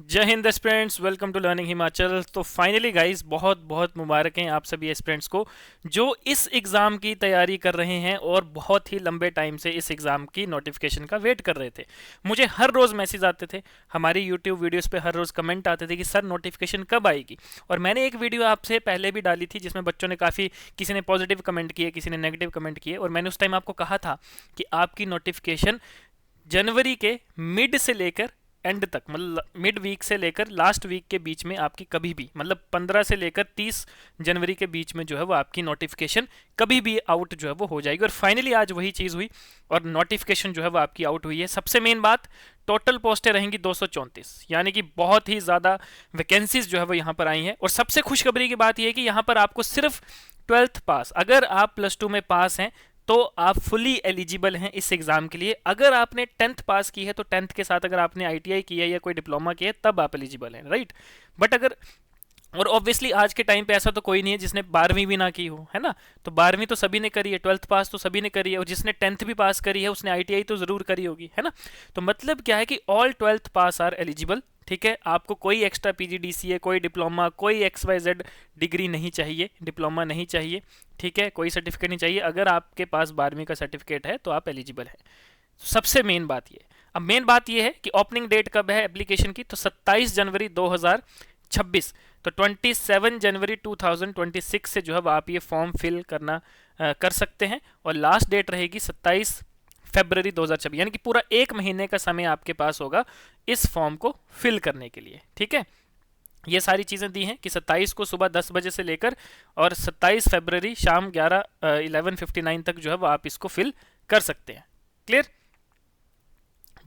जय हिंद aspirants, welcome to learning Himachal. तो फाइनली गाइस, बहुत बहुत मुबारक हैं आप सभी एस्पिरेंट्स को जो इस एग्ज़ाम की तैयारी कर रहे हैं और बहुत ही लंबे टाइम से इस एग्ज़ाम की नोटिफिकेशन का वेट कर रहे थे। मुझे हर रोज़ मैसेज आते थे, हमारी यूट्यूब वीडियोस पे हर रोज़ कमेंट आते थे कि सर नोटिफिकेशन कब आएगी। और मैंने एक वीडियो आपसे पहले भी डाली थी जिसमें बच्चों ने काफ़ी, किसी ने पॉजिटिव कमेंट किए, किसी ने नेगेटिव कमेंट किए, और मैंने उस टाइम आपको कहा था कि आपकी नोटिफिकेशन जनवरी के मिड से लेकर एंड तक, मतलब मिड वीक से लेकर लास्ट वीक के बीच में आपकी कभी भी, मतलब 15 से लेकर 30 जनवरी के बीच में जो है वो आपकी नोटिफिकेशन कभी भी आउट जो है वो हो जाएगी। और फाइनली आज वही चीज़ हुई और नोटिफिकेशन जो है वो आपकी आउट हुई है। सबसे मेन बात, टोटल पोस्टें रहेंगी 234, यानी कि बहुत ही ज़्यादा वैकेंसीज जो है वो यहाँ पर आई हैं। और सबसे खुशखबरी की बात यह है कि यहाँ पर आपको सिर्फ 12th पास, अगर आप +2 में पास हैं तो आप फुली एलिजिबल हैं इस एग्जाम के लिए। अगर आपने 10th पास की है तो 10th के साथ अगर आपने आईटीआई की है या कोई डिप्लोमा की है तब आप एलिजिबल हैं, राइट। बट अगर, और ऑब्वियसली आज के टाइम पे ऐसा तो कोई नहीं है जिसने 12वीं भी ना की हो, है ना। तो 12वीं तो सभी ने करी है, 12th पास तो सभी ने करी है, और जिसने 10th भी पास करी है उसने आईटीआई तो जरूर करी होगी, है ना। तो मतलब क्या है कि all 12th pass are eligible, ठीक है। आपको कोई एक्स्ट्रा पीजीडीसीए, कोई डिप्लोमा, कोई XYZ डिग्री नहीं चाहिए, डिप्लोमा नहीं चाहिए, ठीक है, कोई सर्टिफिकेट नहीं चाहिए। अगर आपके पास 12वीं का सर्टिफिकेट है तो आप एलिजिबल हैं। सबसे मेन बात ये। अब मेन बात ये है कि ओपनिंग डेट कब है एप्लीकेशन की, तो 27 जनवरी 2026। तो 27 जनवरी 2026 से जो है आप ये फॉर्म फिल करना कर सकते हैं, और लास्ट डेट रहेगी 27 फरवरी 2026, यानी कि पूरा एक महीने का समय आपके पास होगा इस फॉर्म को फिल करने के लिए, ठीक है। ये सारी चीज़ें दी हैं कि 27 को सुबह 10 बजे से लेकर और 27 फरवरी शाम 11:59 तक जो है वो आप इसको फिल कर सकते हैं। क्लियर।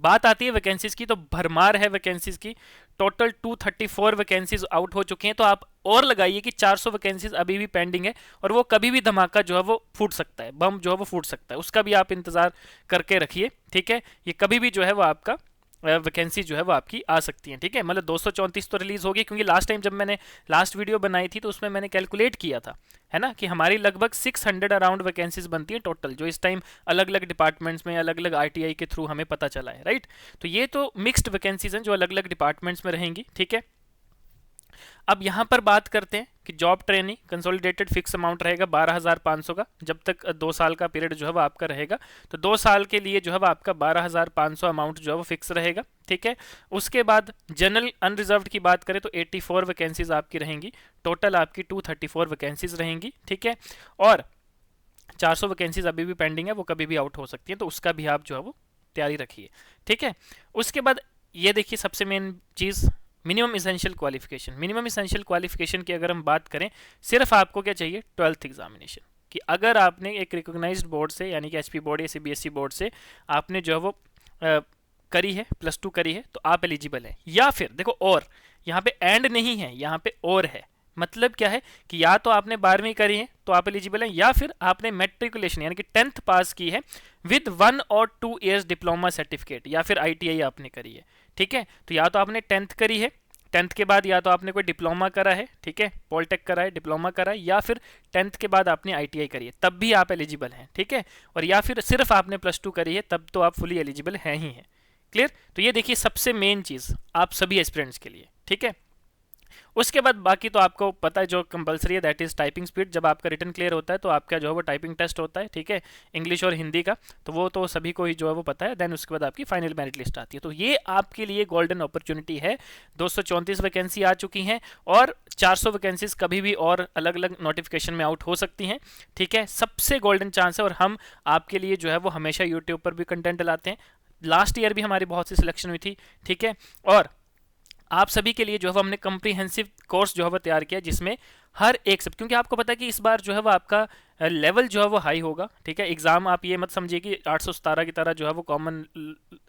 बात आती है वैकेंसीज की, तो भरमार है वैकेंसीज की। टोटल 234 वैकेंसीज आउट हो चुकी हैं, तो आप और लगाइए कि 400 वैकेंसीज अभी भी पेंडिंग है, और वो कभी भी धमाका जो है वो फूट सकता है, बम जो है वो फूट सकता है, उसका भी आप इंतजार करके रखिए, ठीक है। ये कभी भी जो है वो आपका वैकेंसी जो है वो आपकी आ सकती है, ठीक है। मतलब 234 तो रिलीज होगी, क्योंकि लास्ट टाइम जब मैंने लास्ट वीडियो बनाई थी तो उसमें मैंने कैलकुलेट किया था, है ना, कि हमारी लगभग 600 अराउंड वैकेंसीज बनती है टोटल, जो इस टाइम अलग अलग डिपार्टमेंट्स में अलग अलग आईटीआई के थ्रू हमें पता चला है, राइट। तो ये तो मिक्स्ड वैकेंसीज हैं जो अलग अलग डिपार्टमेंट्स में रहेंगी, ठीक है। अब यहाँ पर बात करते हैं कि job training consolidated fix amount रहेगा 12,500 का, जब तक 2 साल का पीरियड जो है वो आपका रहेगा। तो 2 साल के लिए जो है वो आपका 12,500 अमाउंट जो है वो फिक्स रहेगा, ठीक है। उसके बाद जनरल अनरिजर्व्ड की बात करें तो 84 वैकेंसीज आपकी रहेंगी, टोटल आपकी 234 वैकेंसीज रहेंगी, ठीक है। और 400 वैकेंसीज अभी भी पेंडिंग है, वो कभी भी आउट हो सकती है, तो उसका भी आप जो है वो तैयारी रखिए, ठीक है। उसके बाद ये देखिए सबसे मेन चीज़, minimum essential qualification. Minimum essential qualification की अगर हम बात करें, सिर्फ आपको क्या चाहिए, 12th एग्जामिनेशन। कि अगर आपने एक रिकोगनाइज्ड बोर्ड से, यानी कि एचपी बोर्ड या सीबीएसई बोर्ड से आपने जो है वो करी है, +2 करी है, तो आप एलिजिबल हैं। या फिर देखो, और यहाँ पे एंड नहीं है, यहाँ पे और है। मतलब क्या है कि या तो आपने 12वीं करी है तो आप एलिजिबल हैं, या फिर आपने मेट्रिकुलेशन यानी कि 10th पास की है विद 1 और 2 ईयर्स डिप्लोमा सर्टिफिकेट, या फिर आईटीआई आपने करी है, ठीक है। तो या तो आपने 10th करी है, 10th के बाद या तो आपने कोई डिप्लोमा करा है, ठीक है, पॉलिटेक करा है, डिप्लोमा करा है, या फिर 10th के बाद आपने आईटीआई करी है, तब भी आप एलिजिबल हैं, ठीक है। और या फिर सिर्फ आपने +2 करी है, तब तो आप फुली एलिजिबल हैं ही हैं। क्लियर। तो ये देखिए सबसे मेन चीज़ आप सभी एस्पिरेंट्स के लिए, ठीक है। उसके बाद बाकी तो आपको पता है जो कंपलसरी है, दैट इज टाइपिंग स्पीड। जब आपका रिटर्न क्लियर होता है तो आपका जो है वो टाइपिंग टेस्ट होता है, ठीक है, इंग्लिश और हिंदी का, तो वो तो सभी को ही जो है वो पता है। देन उसके बाद आपकी फाइनल मेरिट लिस्ट आती है। तो ये आपके लिए गोल्डन अपॉर्चुनिटी है। 234 वैकेंसी आ चुकी हैं, और 400 वैकेंसीज कभी भी और अलग अलग नोटिफिकेशन में आउट हो सकती हैं, ठीक है। सबसे गोल्डन चांस है, और हम आपके लिए जो है वो हमेशा यूट्यूब पर भी कंटेंट लाते हैं। लास्ट ईयर भी हमारी बहुत सी सिलेक्शन हुई थी, ठीक है। और आप सभी के लिए जो है वो हमने कम्प्रीहेंसिव कोर्स जो है वो तैयार किया, जिसमें हर एक सब, क्योंकि आपको पता है कि इस बार जो है वो आपका लेवल जो है वो हाई होगा, ठीक है। एग्जाम आप ये मत समझिए कि 817 की तरह जो है वो कॉमन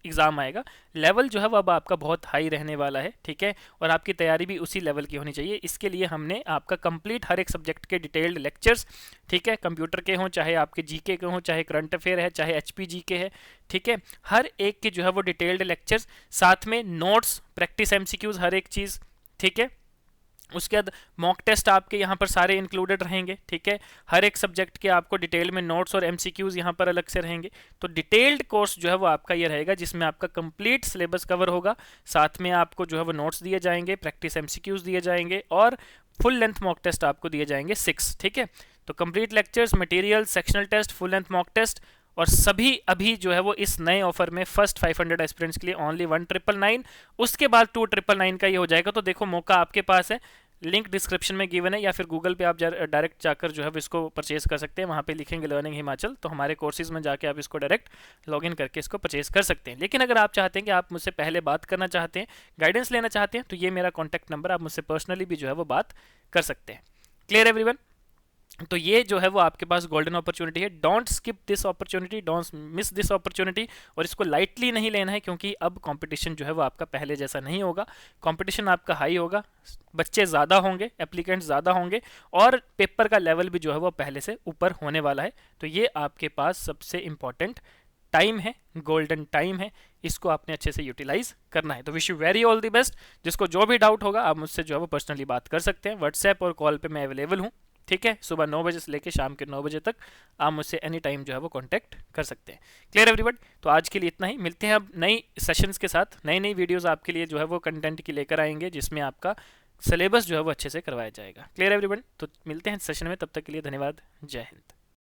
एग्जाम आएगा। लेवल जो है वो अब आपका बहुत हाई रहने वाला है, ठीक है। और आपकी तैयारी भी उसी लेवल की होनी चाहिए। इसके लिए हमने आपका कंप्लीट हर एक सब्जेक्ट के डिटेल्ड लेक्चर्स, ठीक है, कंप्यूटर के हों, चाहे आपके जीके के हों, चाहे करंट अफेयर है, चाहे एचपी जीके है, ठीक है, हर एक के जो है वो डिटेल्ड लेक्चर्स, साथ में नोट्स, प्रैक्टिस एमसीक्यूज, हर एक चीज़, ठीक है। उसके बाद मॉक टेस्ट आपके यहाँ पर सारे इंक्लूडेड रहेंगे, ठीक है। हर एक सब्जेक्ट के आपको डिटेल में नोट्स और एमसीक्यूज यहाँ पर अलग से रहेंगे। तो डिटेल्ड कोर्स जो है वो आपका ये रहेगा, जिसमें आपका कंप्लीट सिलेबस कवर होगा, साथ में आपको जो है वो नोट्स दिए जाएंगे, प्रैक्टिस एमसीक्यूज दिए जाएंगे और फुल लेंथ मॉक टेस्ट आपको दिए जाएंगे 6, ठीक है। तो complete lectures, material, sectional test, full length mock test, और सभी अभी जो है वो इस नए ऑफर में फर्स्ट 500 एस्पिरेंट्स के लिए ओनली 1999, उसके बाद 2999 का ये हो जाएगा। तो देखो मौका आपके पास है, लिंक डिस्क्रिप्शन में गिवन है, या फिर गूगल पे आप डायरेक्ट जाकर जो है इसको परचेज कर सकते हैं। वहाँ पे लिखेंगे लर्निंग हिमाचल, तो हमारे कोर्सेज में जाके आप इसको डायरेक्ट लॉगिन करके इसको परचेज कर सकते हैं। लेकिन अगर आप चाहते हैं कि आप मुझसे पहले बात करना चाहते हैं, गाइडेंस लेना चाहते हैं, तो ये मेरा कॉन्टैक्ट नंबर, आप मुझसे पर्सनली भी जो है वो बात कर सकते हैं। Clear everyone? तो ये जो है वो आपके पास गोल्डन अपॉर्चुनिटी है। Don't skip this opportunity, don't miss this opportunity, और इसको लाइटली नहीं लेना है, क्योंकि अब कंपटीशन जो है वो आपका पहले जैसा नहीं होगा। कंपटीशन आपका हाई होगा, बच्चे ज़्यादा होंगे, एप्लीकेंट्स ज़्यादा होंगे, और पेपर का लेवल भी जो है वो पहले से ऊपर होने वाला है। तो ये आपके पास सबसे इंपॉर्टेंट टाइम है, गोल्डन टाइम है, इसको आपने अच्छे से यूटिलाइज करना है। तो wish you very all the best. जिसको जो भी डाउट होगा आप मुझसे जो है वो पर्सनली बात कर सकते हैं। व्हाट्सएप और कॉल पे मैं अवेलेबल हूँ, ठीक है। सुबह 9 बजे से लेकर शाम के 9 बजे तक आप मुझसे एनी टाइम जो है वो कांटेक्ट कर सकते हैं। Clear everyone? तो आज के लिए इतना ही, मिलते हैं अब नई सेशंस के साथ, नई नई वीडियोस आपके लिए जो है वो कंटेंट की लेकर आएंगे, जिसमें आपका सिलेबस जो है वो अच्छे से करवाया जाएगा। Clear everyone? तो मिलते हैं सेशन में, तब तक के लिए धन्यवाद, जय हिंद।